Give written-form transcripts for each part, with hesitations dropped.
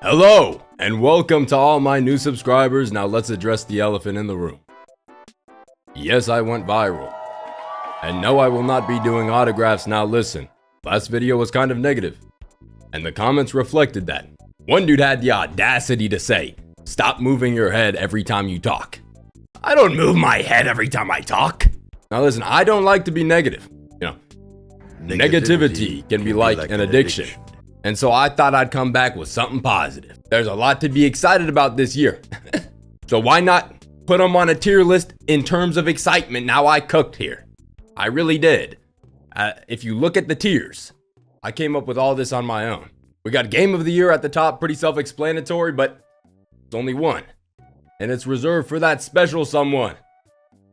Hello, and welcome to all my new subscribers. Now let's address the elephant in the room. Yes, I went viral. And no, I will not be doing autographs. Now listen, last video was kind of negative, and the comments reflected that. One dude had the audacity to say, "Stop moving your head every time you talk." I don't move my head every time I talk. Now listen, I don't like to be negative. Negativity can be like an addiction. And so I thought I'd come back with something positive. There's a lot to be excited about this year. So why not put them on a tier list in terms of excitement? Now I cooked here. I really did. If you look at the tiers, I came up with all this on my own. We got Game of the Year at the top, pretty self-explanatory, but it's only one. And it's reserved for that special someone.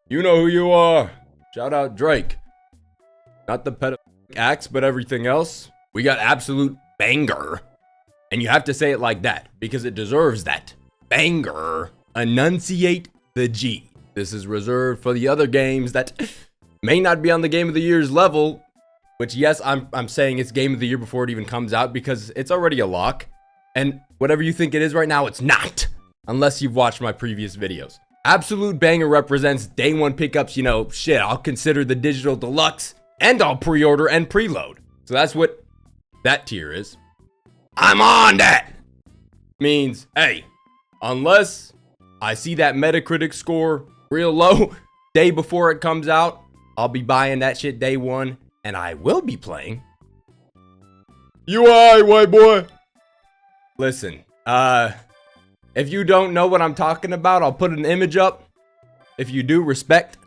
You know who you are. Shout out Drake. Not the pedophilic acts, but everything else. We got absolute banger. And you have to say it like that because it deserves that. Banger. Enunciate the G. This is reserved for the other games that may not be on the Game of the Year's level, which yes, I'm saying it's Game of the Year before it even comes out because it's already a lock. And whatever you think it is right now, it's not. Unless you've watched my previous videos. Absolute banger represents day one pickups, shit, I'll consider the digital deluxe and I'll pre-order and preload. So that's what that tier is. I'm on that. Means, hey, unless I see that Metacritic score real low day before it comes out, I'll be buying that shit day one and I will be playing. UI, white boy. Listen, if you don't know what I'm talking about, I'll put an image up. If you do, respect.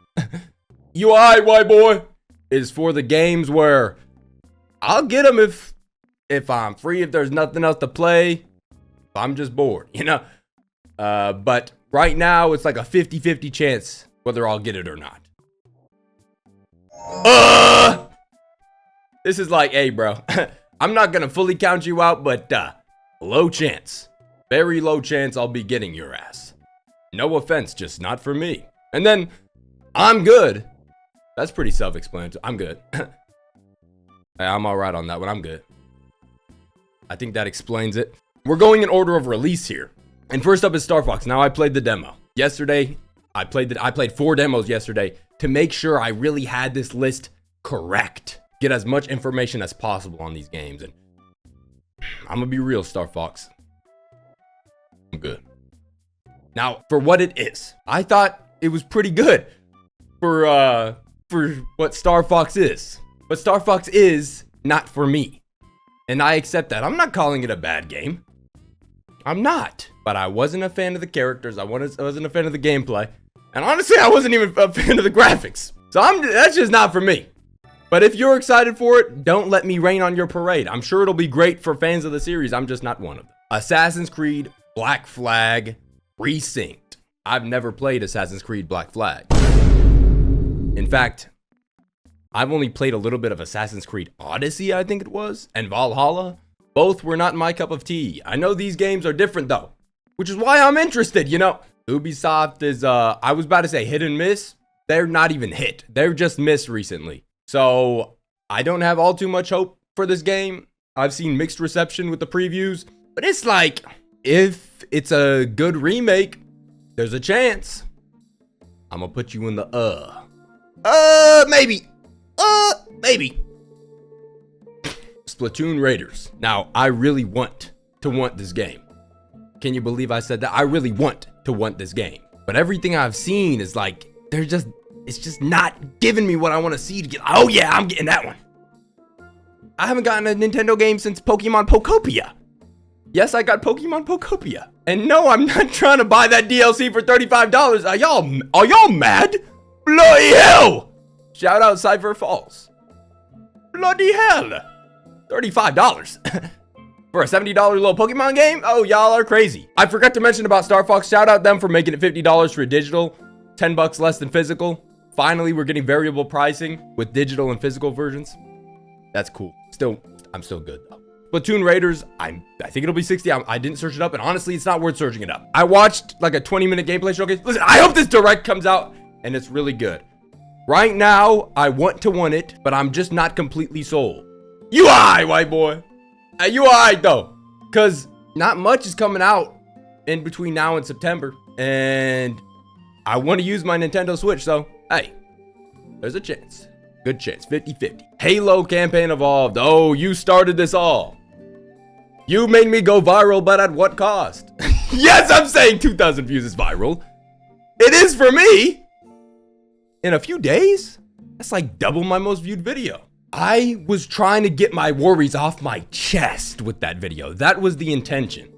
UI, white boy, is for the games where I'll get them if I'm free, if there's nothing else to play, if I'm just bored, But right now, it's like a 50-50 chance whether I'll get it or not. This is like, hey, bro, I'm not going to fully count you out, but low chance. Very low chance I'll be getting your ass. No offense, just not for me. And then, I'm good. That's pretty self-explanatory. I'm good. Hey, I'm alright on that one. I'm good. I think that explains it. We're going in order of release here. And first up is Star Fox. Now I played the demo. Yesterday, I played 4 demos yesterday to make sure I really had this list correct. Get as much information as possible on these games. And I'm gonna be real, Star Fox. I'm good. Now, for what it is, I thought it was pretty good for what Star Fox is. But Star Fox is not for me. And I accept that. I'm not calling it a bad game. I'm not. But I wasn't a fan of the characters. I wasn't a fan of the gameplay. And honestly, I wasn't even a fan of the graphics. So that's just not for me. But if you're excited for it, don't let me rain on your parade. I'm sure it'll be great for fans of the series. I'm just not one of them. Assassin's Creed Black Flag Resynced. I've never played Assassin's Creed Black Flag. In fact, I've only played a little bit of Assassin's Creed Odyssey, I think it was, and Valhalla. Both were not my cup of tea. I know these games are different though, which is why I'm interested, Ubisoft is, I was about to say hit and miss. They're not even hit. They're just missed recently. So I don't have all too much hope for this game. I've seen mixed reception with the previews, but it's like, if it's a good remake, there's a chance. I'm gonna put you in the maybe. Maybe. Splatoon Raiders. Now, I really want this game. Can you believe I said that? I really want this game. But everything I've seen is like, it's just not giving me what I want to see to get. Oh yeah, I'm getting that one. I haven't gotten a Nintendo game since Pokemon Pokopia. Yes, I got Pokemon Pokopia. And no, I'm not trying to buy that DLC for $35. Are y'all mad? Bloody hell! Shout out Cypher Falls. Bloody hell. $35 for a $70 little Pokemon game? Oh, y'all are crazy. I forgot to mention about Star Fox. Shout out them for making it $50 for digital, $10 less than physical. Finally, we're getting variable pricing with digital and physical versions. That's cool. I'm still good though. Splatoon Raiders, I think it'll be 60. I didn't search it up, and honestly, it's not worth searching it up. I watched like a 20-minute gameplay showcase. Listen, I hope this direct comes out and it's really good. Right now, I want it, but I'm just not completely sold. You alright, white boy? You alright though? Cause not much is coming out in between now and September. And I want to use my Nintendo Switch, so hey, there's a chance. Good chance, 50-50. Halo campaign evolved. Oh, you started this all. You made me go viral, but at what cost? Yes, I'm saying 2,000 views is viral. It is for me. In a few days, that's like double my most viewed video. I was trying to get my worries off my chest with that video. That was the intention.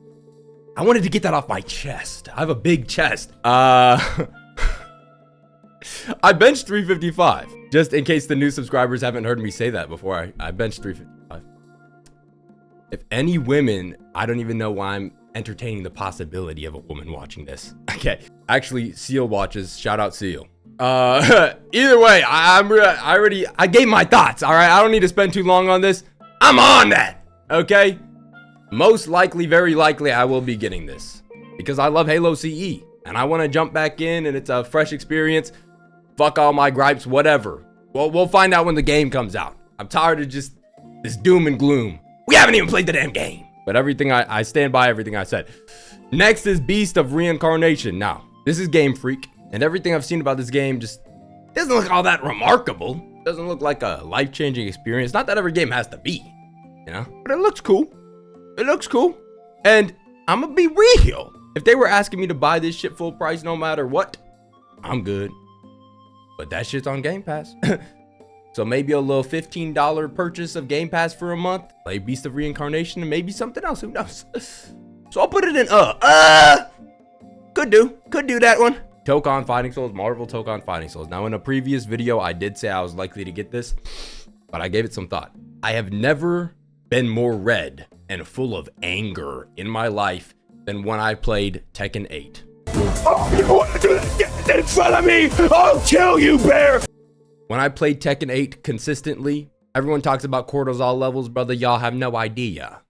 I wanted to get that off my chest. I have a big chest. I benched 355. Just in case the new subscribers haven't heard me say that before, I benched 355. If any women, I don't even know why I'm entertaining the possibility of a woman watching this. Okay, actually, Seal watches. Shout out Seal. Either way, I gave my thoughts. All right, I don't need to spend too long on this. I'm on that. Okay, most likely, very likely, I will be getting this because I love Halo CE and I want to jump back in, and it's a fresh experience. Fuck all my gripes, whatever. Well, we'll find out when the game comes out. I'm tired of just this doom and gloom. We haven't even played the damn game. But everything I stand by everything I said. Next is Beast of Reincarnation. Now, this is Game Freak, and everything I've seen about this game just doesn't look all that remarkable. Doesn't look like a life-changing experience. Not that every game has to be, you know? But it looks cool. It looks cool. And I'm gonna be real. If they were asking me to buy this shit full price no matter what, I'm good. But that shit's on Game Pass. So maybe a little $15 purchase of Game Pass for a month, play Beast of Reincarnation, and maybe something else, who knows? So I'll put it in could do that one. Tokon Fighting Souls, Marvel Tokon Fighting Souls. Now in a previous video, I did say I was likely to get this, but I gave it some thought. I have never been more red and full of anger in my life than when I played Tekken 8. Oh, you want to do that? Get in front of me! I'll kill you, bear! When I played Tekken 8 consistently, everyone talks about cortisol levels, brother. Y'all have no idea.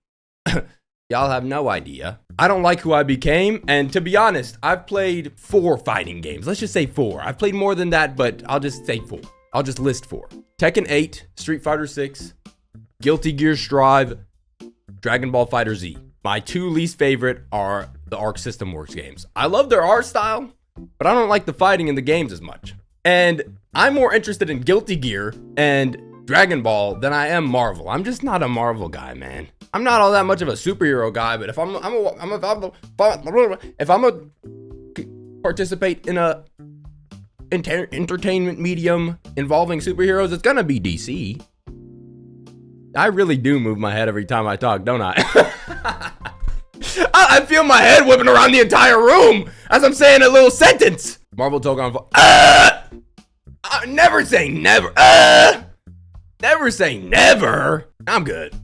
Y'all have no idea. I don't like who I became, and to be honest, I've played 4 fighting games. Let's just say 4. I've played more than that, but I'll just say 4. I'll just list 4. Tekken 8, Street Fighter 6, Guilty Gear Strive, Dragon Ball FighterZ. My 2 least favorite are the Arc System Works games. I love their art style, but I don't like the fighting in the games as much. And I'm more interested in Guilty Gear and Dragon Ball than I am Marvel. I'm just not a Marvel guy, man. I'm not all that much of a superhero guy, but if I'm a participate in a entertainment medium involving superheroes, it's gonna be DC. I really do move my head every time I talk, don't I? I feel my head whipping around the entire room as I'm saying a little sentence. Marvel Tokon. Never say never. Never say never. I'm good.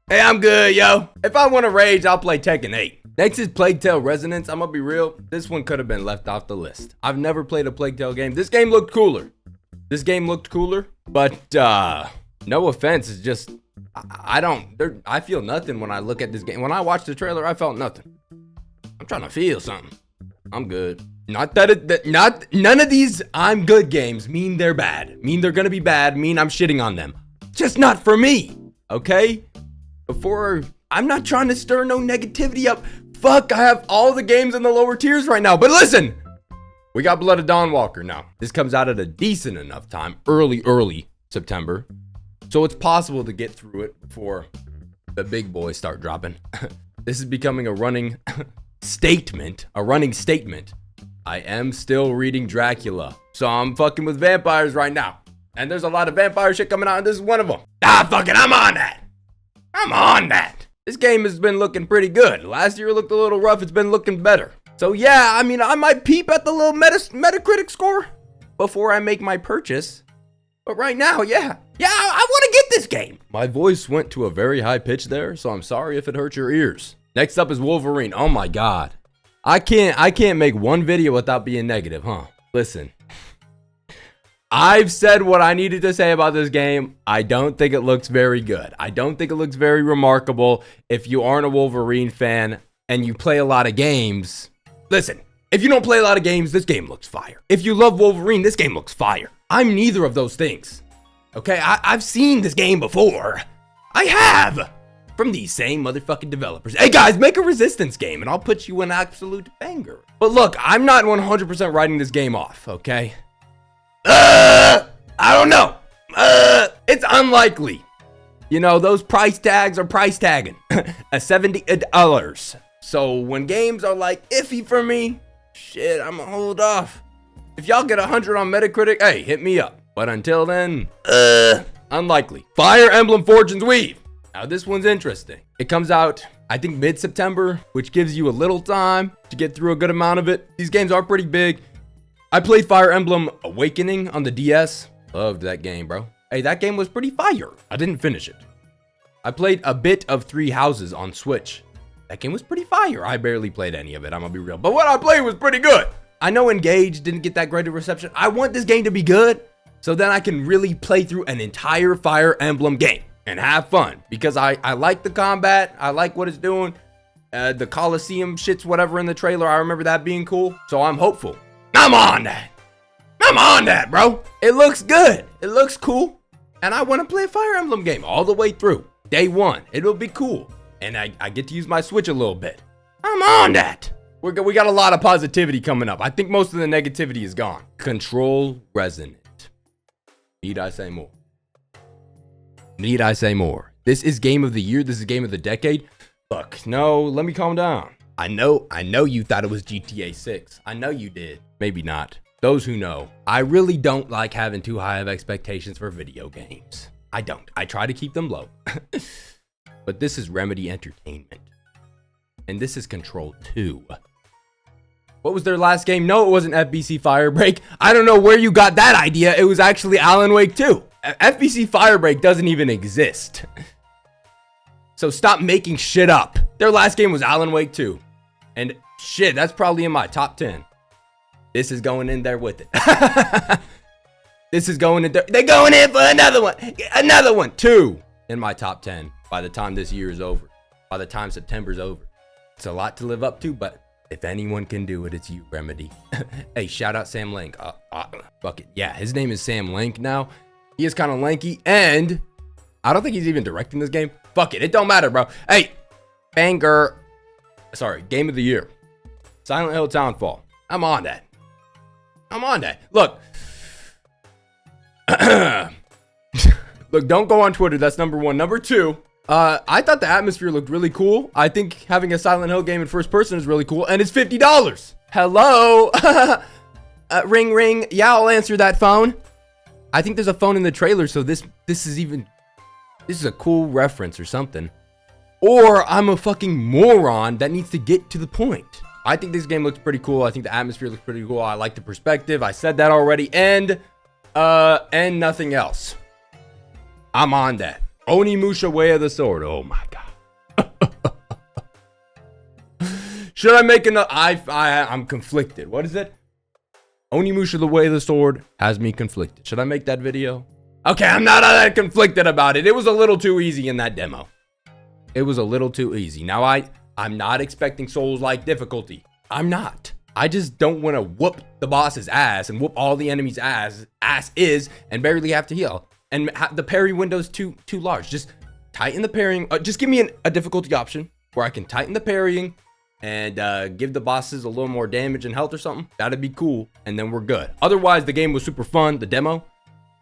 Hey, I'm good, yo. If I want to rage, I'll play Tekken 8. Next is Plague Tale Resonance. I'm gonna be real. This one could have been left off the list. I've never played a Plague Tale game. This game looked cooler. But no offense, it's just I feel nothing when I look at this game. When I watched the trailer, I felt nothing. I'm trying to feel something. I'm good. Not that none of these I'm good games mean they're bad. Mean they're gonna be bad. Mean I'm shitting on them. Just not for me. Okay? I'm not trying to stir no negativity up. Fuck, I have all the games in the lower tiers right now. But listen, we got Blood of Dawnwalker now. This comes out at a decent enough time, early September. So it's possible to get through it before the big boys start dropping. This is becoming a running statement. I am still reading Dracula. So I'm fucking with vampires right now. And there's a lot of vampire shit coming out, and this is one of them. Fuck it, I'm on that. This game has been looking pretty good. Last year it looked a little rough. It's been looking better. So yeah, I mean, I might peep at the little Metacritic score before I make my purchase. But right now, yeah, I want to get this game. My voice went to a very high pitch there, so I'm sorry if it hurt your ears. Next up is Wolverine. Oh my God. I can't make one video without being negative, huh? Listen. I've said what I needed to say about this game. I don't think it looks very good. I don't think it looks very remarkable. If you aren't a Wolverine fan and you play a lot of games, listen, if you don't play a lot of games, this game looks fire. If you love Wolverine, this game looks fire. I'm neither of those things. Okay, I've seen this game before. I have! From these same motherfucking developers. Hey guys, make a Resistance game and I'll put you an absolute banger. But look, I'm not 100% writing this game off, okay? I don't know. It's unlikely. You know, those price tags are price tagging. $70. So when games are like iffy for me, shit, I'm gonna hold off. If y'all get 100 on Metacritic, hey, hit me up. But until then, unlikely. Fire Emblem Fortune's Weave. Now this one's interesting. It comes out, I think, mid-September, which gives you a little time to get through a good amount of it. These games are pretty big. I played Fire Emblem Awakening on the DS. Loved that game, bro. Hey, that game was pretty fire. I didn't finish it. I played a bit of Three Houses on Switch. That game was pretty fire. I barely played any of it, I'm gonna be real. But what I played was pretty good. I know Engage didn't get that great a reception. I want this game to be good, so then I can really play through an entire Fire Emblem game and have fun. Because I like the combat, I like what it's doing. The Coliseum shits, whatever in the trailer, I remember that being cool. So I'm hopeful. I'm on that. I'm on that, bro. It looks good. It looks cool. And I want to play a Fire Emblem game all the way through. Day one. It'll be cool. And I get to use my Switch a little bit. I'm on that. We got a lot of positivity coming up. I think most of the negativity is gone. Control Resonant. Need I say more? Need I say more? This is game of the year. This is game of the decade. Look, no, let me calm down. I know you thought it was GTA 6. I know you did. Maybe not. Those who know. I really don't like having too high of expectations for video games. I don't. I try to keep them low. But this is Remedy Entertainment. And this is Control 2. What was their last game? No, it wasn't FBC Firebreak. I don't know where you got that idea. It was actually Alan Wake 2. FBC Firebreak doesn't even exist. So stop making shit up. Their last game was Alan Wake 2. And shit, that's probably in my top 10. This is going in there with it. This is going in there. They're going in for another one. Another one. 2 in my top 10 by the time this year is over. By the time September's over. It's a lot to live up to, but if anyone can do it, it's you, Remedy. Hey, shout out Sam Link. Fuck it. Yeah, his name is Sam Link now. He is kind of lanky, and I don't think he's even directing this game. Fuck it. It don't matter, bro. Hey, banger. Sorry, game of the year. Silent Hill Townfall. I'm on that. I'm on that. Look. Look, don't go on Twitter. That's number one. Number two, I thought the atmosphere looked really cool. I think having a Silent Hill game in first person is really cool, and it's $50. Hello? Ring, ring. Yeah, I'll answer that phone. I think there's a phone in the trailer, so this is a cool reference or something. Or I'm a fucking moron that needs to get to the point. I think this game looks pretty cool. I think the atmosphere looks pretty cool. I like the perspective. I said that already. And nothing else. I'm on that. Onimusha Way of the Sword. Oh my god. Should I make another? I'm conflicted. What is it? Onimusha the Way of the Sword has me conflicted. Should I make that video? Okay, I'm not that conflicted about it. It was a little too easy in that demo. It was a little too easy. Now I'm not expecting Souls-like difficulty. I'm not. I just don't want to whoop the boss's ass and whoop all the enemies' ass is and barely have to heal. And the parry window's too large. Just tighten the parrying. Just give me a difficulty option where I can tighten the parrying and give the bosses a little more damage and health or something. That'd be cool. And then we're good. Otherwise, the game was super fun. The demo,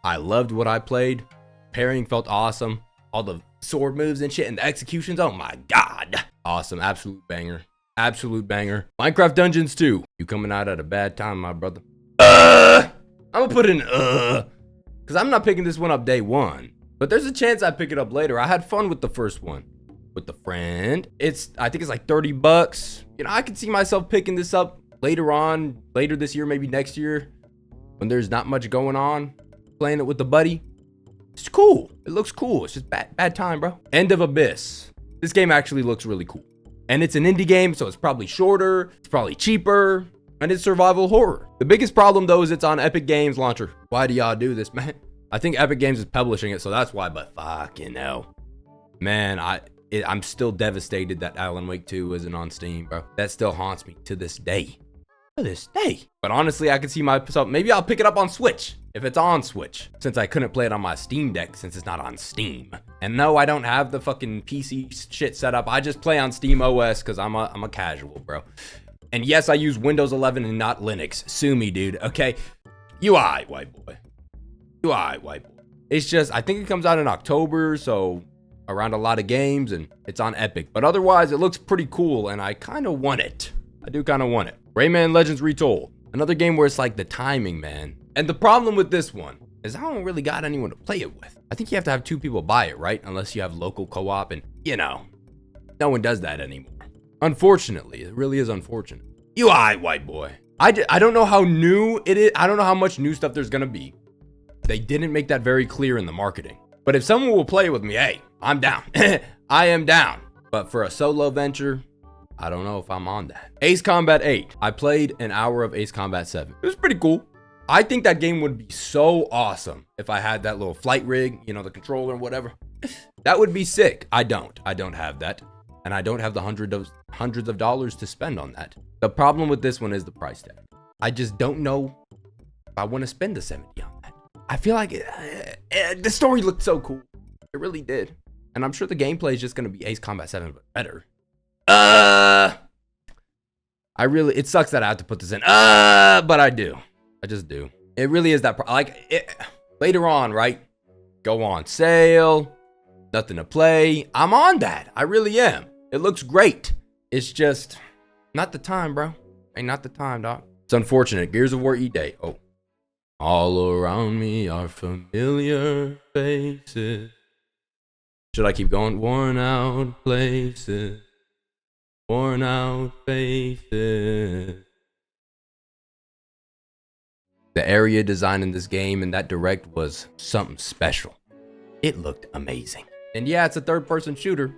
I loved what I played. Parrying felt awesome. All the sword moves and shit and the executions. Oh my god. Awesome. Absolute banger. Absolute banger. Minecraft Dungeons 2. You coming out at a bad time, my brother. I'm gonna put in because I'm not picking this one up day one. But there's a chance I pick it up later. I had fun with the first one. With the friend. I think it's like $30. You know, I could see myself picking this up later on. Later this year, maybe next year. When there's not much going on. Playing it with the buddy. It's cool. It looks cool. It's just bad time, bro. End of Abyss. This game actually looks really cool. And it's an indie game, so it's probably shorter. It's probably cheaper. And it's survival horror. The biggest problem, though, is it's on Epic Games launcher. Why do y'all do this, man? I think Epic Games is publishing it, so that's why. But fucking hell. Man, I'm still devastated that Alan Wake 2 isn't on Steam, bro. That still haunts me to this day. To this day. But honestly, I can see myself. Maybe I'll pick it up on Switch. if it's on Switch, since I couldn't play it on my Steam Deck since it's not on Steam. And no, I don't have the fucking PC shit set up. I just play on Steam OS because I'm a casual, bro. And yes, I use Windows 11 and not Linux. Sue me, dude, okay? You alright, white boy. You alright, white boy. It's just, I think it comes out in October, so around a lot of games, and it's on Epic. But otherwise, it looks pretty cool, and I kind of want it. I do kind of want it. Rayman Legends Retold. Another game where it's like the timing, man. And the problem with this one is I don't really got anyone to play it with. I think you have to have 2 people buy it, right? Unless you have local co-op, and you know, no one does that anymore. Unfortunately, it really is unfortunate. You alright, white boy. I don't know how new it is. I don't know how much new stuff there's gonna be. They didn't make that very clear in the marketing. But if someone will play with me, hey, I'm down. I am down. But for a solo venture, I don't know if I'm on that. Ace Combat 8. I played an hour of Ace Combat 7. It was pretty cool. I think that game would be so awesome if I had that little flight rig, you know, the controller and whatever. That would be sick. I don't have that. And I don't have the hundreds of dollars to spend on that. The problem with this one is the price tag. I just don't know if I want to spend the 70 on that. I feel like the story looked so cool. It really did. And I'm sure the gameplay is just going to be Ace Combat 7, but better. It sucks that I have to put this in. But I do. I just do. It really is that, later on, right? Go on sale. Nothing to play. I'm on that. I really am. It looks great. It's just not the time, bro. Ain't not the time, dog. It's unfortunate. Gears of War E-Day. Oh. All around me are familiar faces. Should I keep going? Worn out places. Worn out faces. The area design in this game and that direct was something special. It looked amazing. And yeah, it's a third-person shooter.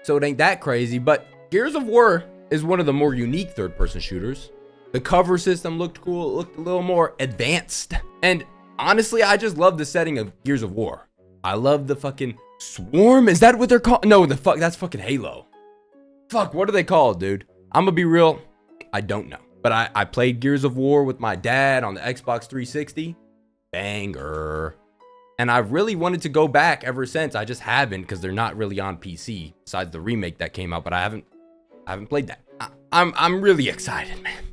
So it ain't that crazy, but Gears of War is one of the more unique third-person shooters. The cover system looked cool. It looked a little more advanced. And honestly, I just love the setting of Gears of War. I love the fucking Swarm. Is that what they're called? No, that's fucking Halo. Fuck, what are they called, dude? I'm gonna be real. I don't know. But I played Gears of War with my dad on the Xbox 360. Banger. And I've really wanted to go back ever since. I just haven't because they're not really on PC besides the remake that came out, but I haven't played that. I'm really excited, man.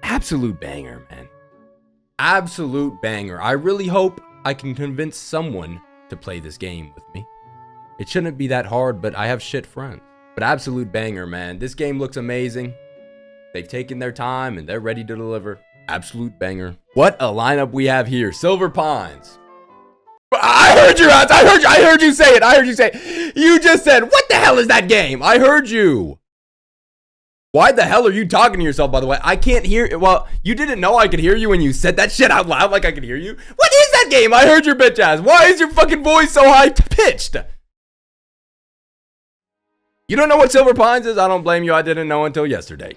Absolute banger, man. Absolute banger. I really hope I can convince someone to play this game with me. It shouldn't be that hard, but I have shit friends. But absolute banger, man. This game looks amazing. They've taken their time and they're ready to deliver. Absolute banger. What a lineup we have here. Silver Pines. I heard you, Rats. I heard you say it. You just said, what the hell is that game? I heard you. Why the hell are you talking to yourself, by the way? I can't hear. Well, you didn't know I could hear you when you said that shit out loud like I could hear you. What is that game? I heard your bitch ass. Why is your fucking voice so high pitched? You don't know what Silver Pines is? I don't blame you. I didn't know until yesterday.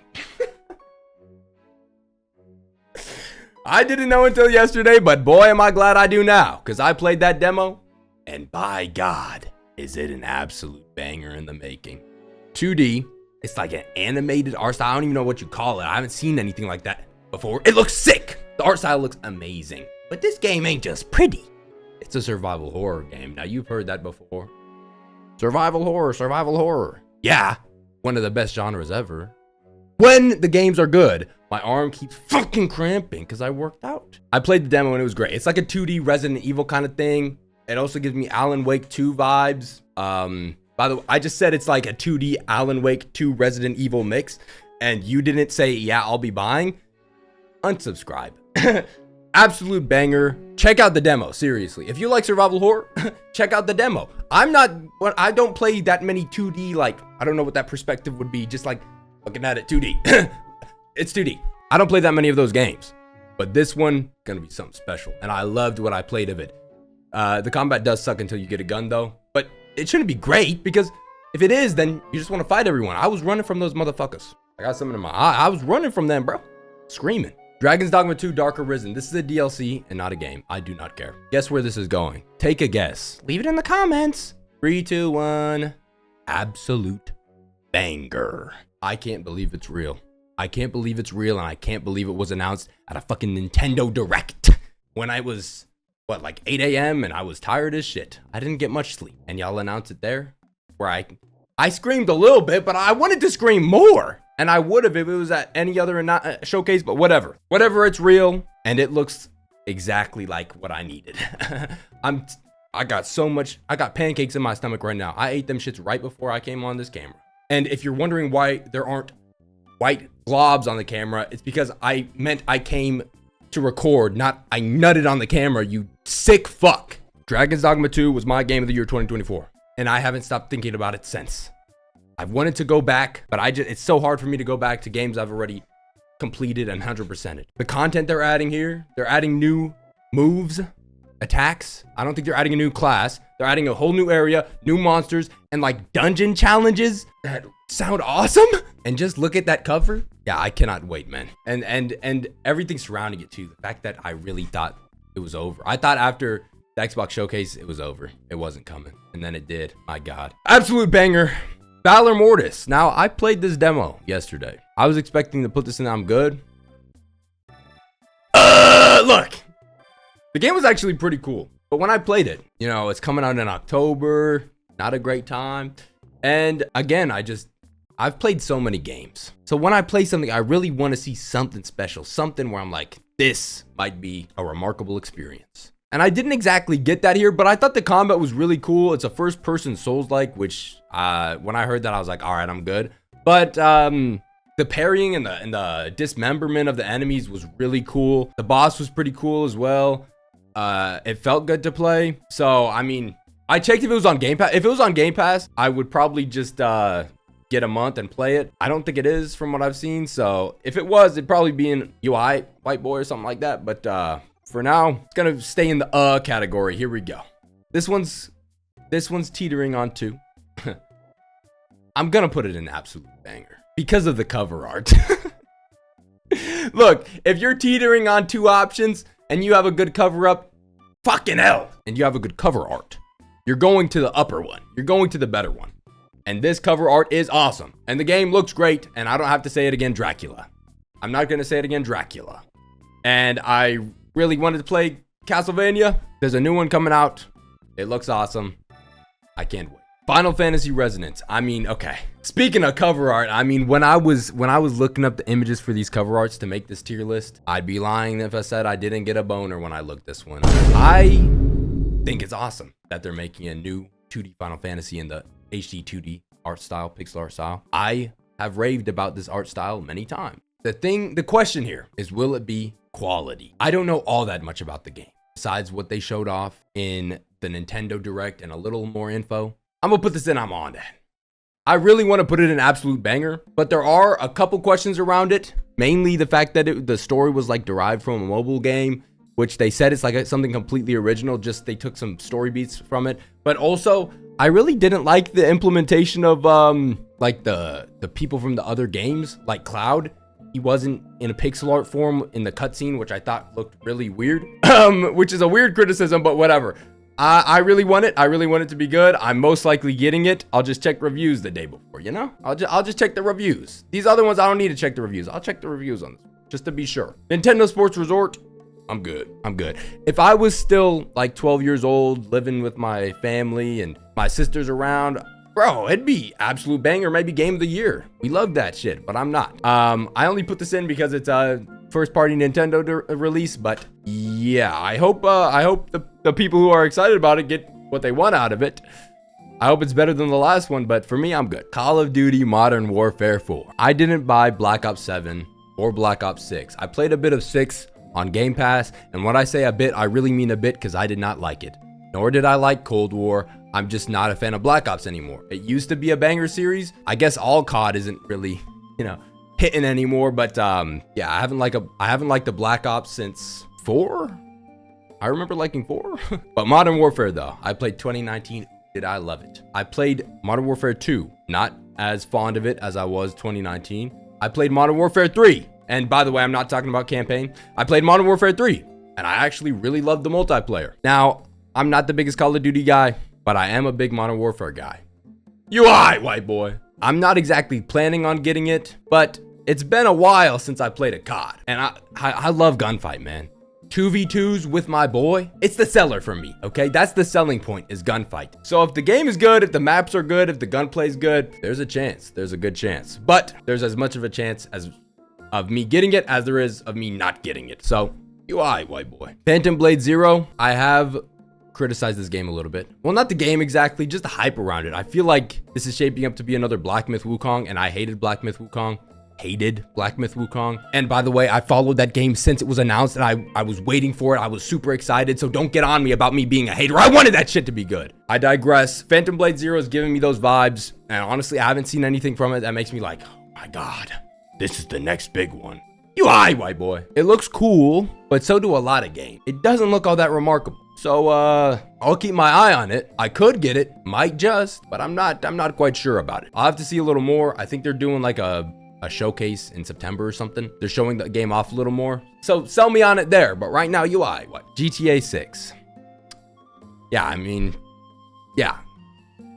I didn't know until yesterday, but boy, am I glad I do now. Because I played that demo, and by God, is it an absolute banger in the making. 2D, it's like an animated art style. I don't even know what you call it. I haven't seen anything like that before. It looks sick. The art style looks amazing. But this game ain't just pretty. It's a survival horror game. Now, you've heard that before. Survival horror. Yeah, one of the best genres ever. When the games are good, my arm keeps fucking cramping because I worked out. I played the demo and it was great. It's like a 2D Resident Evil kind of thing. It also gives me Alan Wake 2 vibes. By the way, I just said it's like a 2D Alan Wake 2 Resident Evil mix, and you didn't say, yeah, I'll be buying. Unsubscribe. Absolute banger. Check out the demo, seriously. If you like survival horror, check out the demo. I don't play that many 2D, like, I don't know what that perspective would be, just like looking at it 2D. It's 2D. I don't play that many of those games, but this one gonna be something special, and I loved what I played of it. The combat does suck until you get a gun, though, but it shouldn't be great, because if it is, then you just want to fight everyone. I was running from those motherfuckers. I got something in my eye. I was running from them, bro. Screaming. Dragon's Dogma 2 Dark Arisen. This is a DLC and not a game. I do not care. Guess where this is going? Take a guess. Leave it in the comments. 3, 2, 1. Absolute banger. I can't believe it's real. I can't believe it's real, and I can't believe it was announced at a fucking Nintendo Direct when I was, what, like 8 a.m. and I was tired as shit. I didn't get much sleep, and y'all announced it there where I screamed a little bit, but I wanted to scream more. And I would have if it was at any other showcase, but whatever. Whatever, it's real, and it looks exactly like what I needed. I got pancakes in my stomach right now. I ate them shits right before I came on this camera. And if you're wondering why there aren't white globs on the camera, it's because I meant I came to record, not I nutted on the camera, you sick fuck. Dragon's Dogma 2 was my game of the year 2024, and I haven't stopped thinking about it since. I've wanted to go back, but it's so hard for me to go back to games I've already completed and 100%ed. The content they're adding here, they're adding new moves, attacks. I don't think they're adding a new class. They're adding a whole new area, new monsters, and like dungeon challenges that sound awesome. And just look at that cover. Yeah, I cannot wait, man. And everything surrounding it too. The fact that I really thought it was over. I thought after the Xbox showcase, it was over. It wasn't coming. And then it did. My God. Absolute banger. Valor Mortis. Now, I played this demo yesterday. I was expecting to put this in I'm good. Look. The game was actually pretty cool. But when I played it, you know, it's coming out in October. Not a great time. And again, I've played so many games. So when I play something, I really want to see something special. Something where I'm like, this might be a remarkable experience. And I didn't exactly get that here, but I thought the combat was really cool. It's a first-person Souls-like, which when I heard that, I was like, all right, I'm good. But the parrying and the dismemberment of the enemies was really cool. The boss was pretty cool as well. It felt good to play. So, I mean, I checked if it was on Game Pass. If it was on Game Pass, I would probably just get a month and play it. I don't think it is from what I've seen. So, if it was, it'd probably be in UI, White Boy or something like that. But for now, it's gonna stay in the category. Here we go. This one's teetering on 2. I'm gonna put it in absolute banger because of the cover art. Look, if you're teetering on 2 options and you have a good cover up, fucking hell, and you have a good cover art, you're going to the upper one. You're going to the better one. And this cover art is awesome. And the game looks great. And I don't have to say it again, Dracula. I'm not gonna say it again, Dracula. And I really wanted to play Castlevania. There's a new one coming out. It looks awesome. I can't wait. Final Fantasy Resonance. I mean, okay. Speaking of cover art, I mean, when I was looking up the images for these cover arts to make this tier list, I'd be lying if I said I didn't get a boner when I looked this one. I think it's awesome that they're making a new 2D Final Fantasy in the HD 2D art style, pixel art style. I have raved about this art style many times. The question here is, will it be quality? I don't know all that much about the game besides what they showed off in the Nintendo Direct and a little more info. I'm gonna put this in, I'm on that. I really want to put it in absolute banger, but there are a couple questions around it. Mainly the fact that the story was like derived from a mobile game, which they said it's like something completely original, just they took some story beats from it. But also, I really didn't like the implementation of like the people from the other games, like Cloud. He wasn't in a pixel art form in the cutscene, which I thought looked really weird. Which is a weird criticism, but whatever. I really want it. I really want it to be good. I'm most likely getting it. I'll just check reviews the day before, you know? I'll just check the reviews. These other ones, I don't need to check the reviews. I'll check the reviews on this one, just to be sure. Nintendo Sports Resort. I'm good. I'm good. If I was still like 12 years old, living with my family and my sisters around, bro, it'd be absolute banger, maybe game of the year. We love that shit, but I'm not. I only put this in because it's a first-party Nintendo release, but yeah, I hope the people who are excited about it get what they want out of it. I hope it's better than the last one, but for me, I'm good. Call of Duty Modern Warfare 4. I didn't buy Black Ops 7 or Black Ops 6. I played a bit of 6 on Game Pass, and when I say a bit, I really mean a bit because I did not like it. Nor did I like Cold War. I'm just not a fan of Black Ops anymore. It used to be a banger series. I guess all COD isn't really, hitting anymore, but yeah, I haven't liked the Black Ops since 4. I remember liking 4. But Modern Warfare though, I played 2019. Did I love it? I played Modern Warfare 2, not as fond of it as I was 2019. I played Modern Warfare 3. And by the way, I'm not talking about campaign. I played Modern Warfare 3, and I actually really loved the multiplayer. Now, I'm not the biggest Call of Duty guy, but I am a big Modern Warfare guy. UI, white boy. I'm not exactly planning on getting it, but It's been a while since I played a COD, and I love gunfight, man. 2v2s with my boy, it's the seller for me, okay? That's the selling point, is gunfight. So if the game is good, if the maps are good, if the gunplay is good, there's a chance. There's a good chance. But there's as much of a chance as of me getting it as there is of me not getting it. So, UI, white boy. Phantom Blade Zero, I have criticized this game a little bit. Well, not the game exactly, just the hype around it. I feel like this is shaping up to be another Black Myth Wukong, and I hated Black Myth Wukong. And by the way, I followed that game since it was announced, and I was waiting for it. I was super excited, so don't get on me about me being a hater. I wanted that shit to be good. I digress. Phantom Blade Zero is giving me those vibes, and honestly, I haven't seen anything from it that makes me like, oh my god, this is the next big one. UI, white boy. It looks cool, but so do a lot of games. It doesn't look all that remarkable. So, I'll keep my eye on it. I could get it, might just, but I'm not quite sure about it. I'll have to see a little more. I think they're doing like a showcase in September or something. They're showing the game off a little more. So sell me on it there. But right now, UI, what? GTA 6. Yeah, I mean, yeah.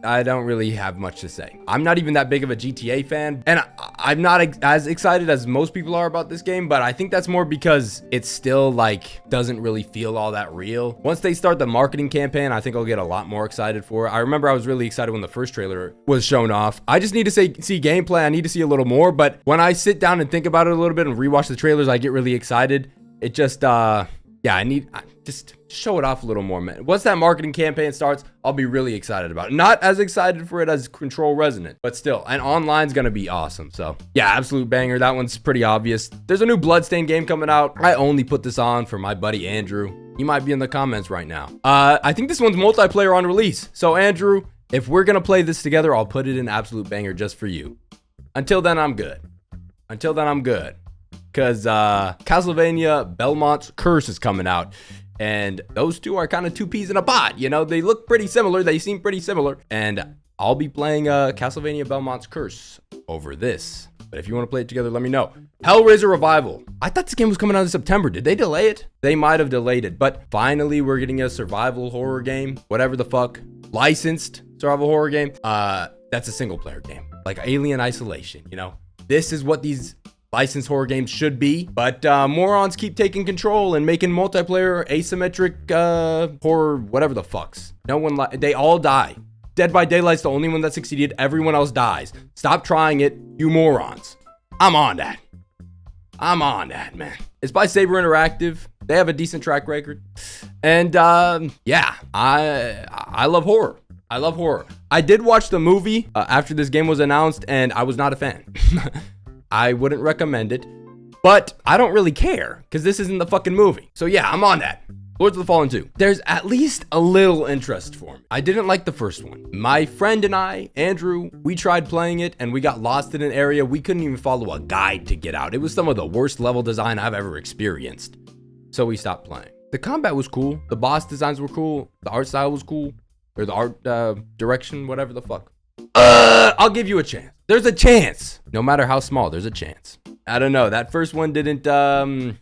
I don't really have much to say. I'm not even that big of a GTA fan, and I'm not as excited as most people are about this game, but I think that's more because it still like doesn't really feel all that real. Once they start the marketing campaign, I think I'll get a lot more excited for it. I remember I was really excited when the first trailer was shown off. I just need to see gameplay. I need to see a little more, but when I sit down and think about it a little bit and rewatch the trailers, I get really excited. It just, yeah, just show it off a little more, man. Once that marketing campaign starts, I'll be really excited about it. Not as excited for it as Control Resonant, but still, and online's gonna be awesome. So yeah, absolute banger. That one's pretty obvious. There's a new Bloodstained game coming out. I only put this on for my buddy Andrew. He might be in the comments right now. I think this one's multiplayer on release. So Andrew, if we're gonna play this together, I'll put it in absolute banger just for you. Until then, I'm good. Because Castlevania Belmont's Curse is coming out, and those two are kind of two peas in a pod. You know, they look pretty similar, they seem pretty similar, and I'll be playing Castlevania Belmont's Curse over this. But if you want to play it together, let me know. Hellraiser Revival. I thought this game was coming out in September. Did they delay it? They might have delayed it, but finally we're getting a survival horror game, whatever the fuck, licensed survival horror game. That's a single player game, like Alien Isolation. You know, this is what these licensed horror games should be, but morons keep taking control and making multiplayer asymmetric horror, whatever the fucks. No one, they all die. Dead by Daylight's the only one that succeeded. Everyone else dies. Stop trying it, you morons. I'm on that, man. It's by Saber Interactive. They have a decent track record, and yeah, I love horror. I did watch the movie after this game was announced, and I was not a fan. I wouldn't recommend it, but I don't really care because this isn't the fucking movie. So yeah, I'm on that. Lords of the Fallen 2. There's at least a little interest for me. I didn't like the first one. My friend and I, Andrew, we tried playing it and we got lost in an area we couldn't even follow a guide to get out. It was some of the worst level design I've ever experienced. So we stopped playing. The combat was cool. The boss designs were cool. The art style was cool. Or the art direction, whatever the fuck. I'll give you a chance. There's a chance. No matter how small, there's a chance. I don't know. That first one didn't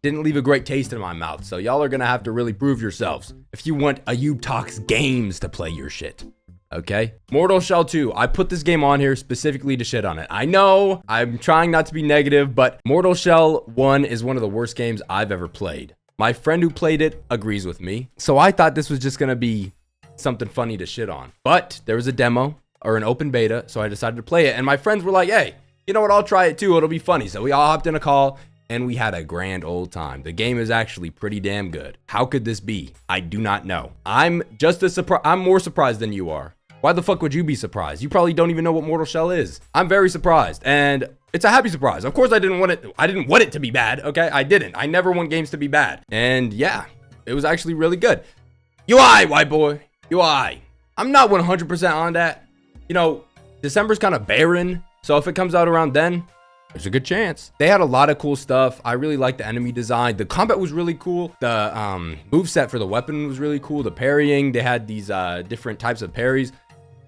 leave a great taste in my mouth. So y'all are gonna have to really prove yourselves if you want a Talks Games to play your shit. Okay? Mortal Shell 2. I put this game on here specifically to shit on it. I know I'm trying not to be negative, but Mortal Shell 1 is one of the worst games I've ever played. My friend who played it agrees with me. So I thought this was just gonna be something funny to shit on. But there was a demo or an open beta, so I decided to play it. And my friends were like, hey, you know what? I'll try it too. It'll be funny. So we all hopped in a call and we had a grand old time. The game is actually pretty damn good. How could this be? I do not know. I'm more surprised than you are. Why the fuck would you be surprised? You probably don't even know what Mortal Shell is. I'm very surprised, and it's a happy surprise. Of course, I didn't want it to be bad. Okay, I didn't. I never want games to be bad. And yeah, it was actually really good. UI, white boy. UI. I'm not 100% on that. You know, December's kind of barren, so if it comes out around then, there's a good chance. They had a lot of cool stuff. I really liked the enemy design. The combat was really cool. The moveset for the weapon was really cool. The parrying, they had these different types of parries.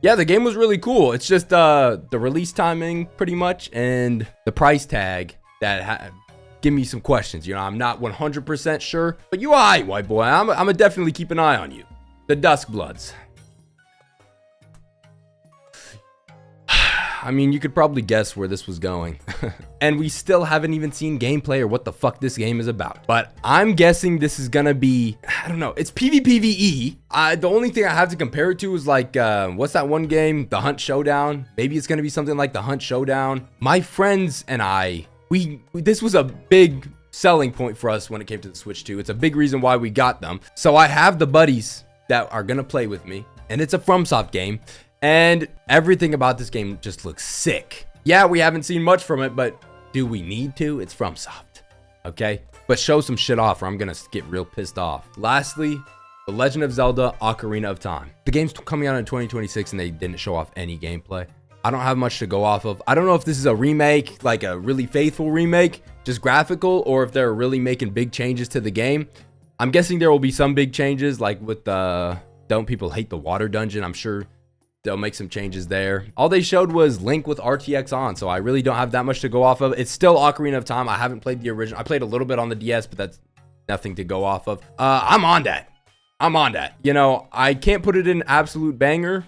Yeah, the game was really cool. It's just the release timing pretty much and the price tag that give me some questions. You know, I'm not 100% sure, but UI, white boy, I'm gonna definitely keep an eye on you. The Duskbloods. I mean, you could probably guess where this was going. And we still haven't even seen gameplay or what the fuck this game is about. But I'm guessing this is gonna be, I don't know, it's PvPvE. The only thing I have to compare it to is like, what's that one game? The Hunt Showdown. Maybe it's gonna be something like the Hunt Showdown. My friends and I, this was a big selling point for us when it came to the Switch 2. It's a big reason why we got them. So I have the buddies that are gonna play with me, and it's a FromSoft game. And everything about this game just looks sick. Yeah, we haven't seen much from it, but do we need to? It's FromSoft, okay? But show some shit off or I'm gonna get real pissed off. Lastly, The Legend of Zelda Ocarina of Time. The game's coming out in 2026 and they didn't show off any gameplay. I don't have much to go off of. I don't know if this is a remake, like a really faithful remake, just graphical, or if they're really making big changes to the game. I'm guessing there will be some big changes, like with the Don't People Hate the Water dungeon. I'm sure they'll make some changes there. All they showed was Link with RTX on, so I really don't have that much to go off of. It's still Ocarina of Time. I haven't played the original. I played a little bit on the DS, but that's nothing to go off of. I'm on that. You know, I can't put it in absolute banger.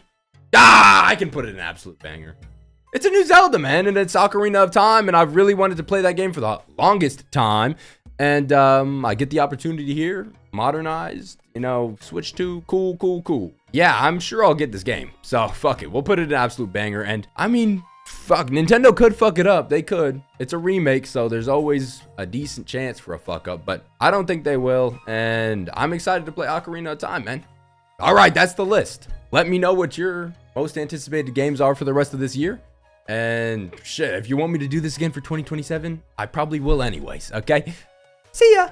I can put it in absolute banger. It's a new Zelda, man, and it's Ocarina of Time, and I've really wanted to play that game for the longest time. And I get the opportunity here, modernized, you know, Switch 2, cool. Yeah, I'm sure I'll get this game. So fuck it, we'll put it in absolute banger. And I mean, fuck, Nintendo could fuck it up. They could. It's a remake, so there's always a decent chance for a fuck up, but I don't think they will. And I'm excited to play Ocarina of Time, man. All right, that's the list. Let me know what your most anticipated games are for the rest of this year. And shit, if you want me to do this again for 2027, I probably will anyways, okay? See ya!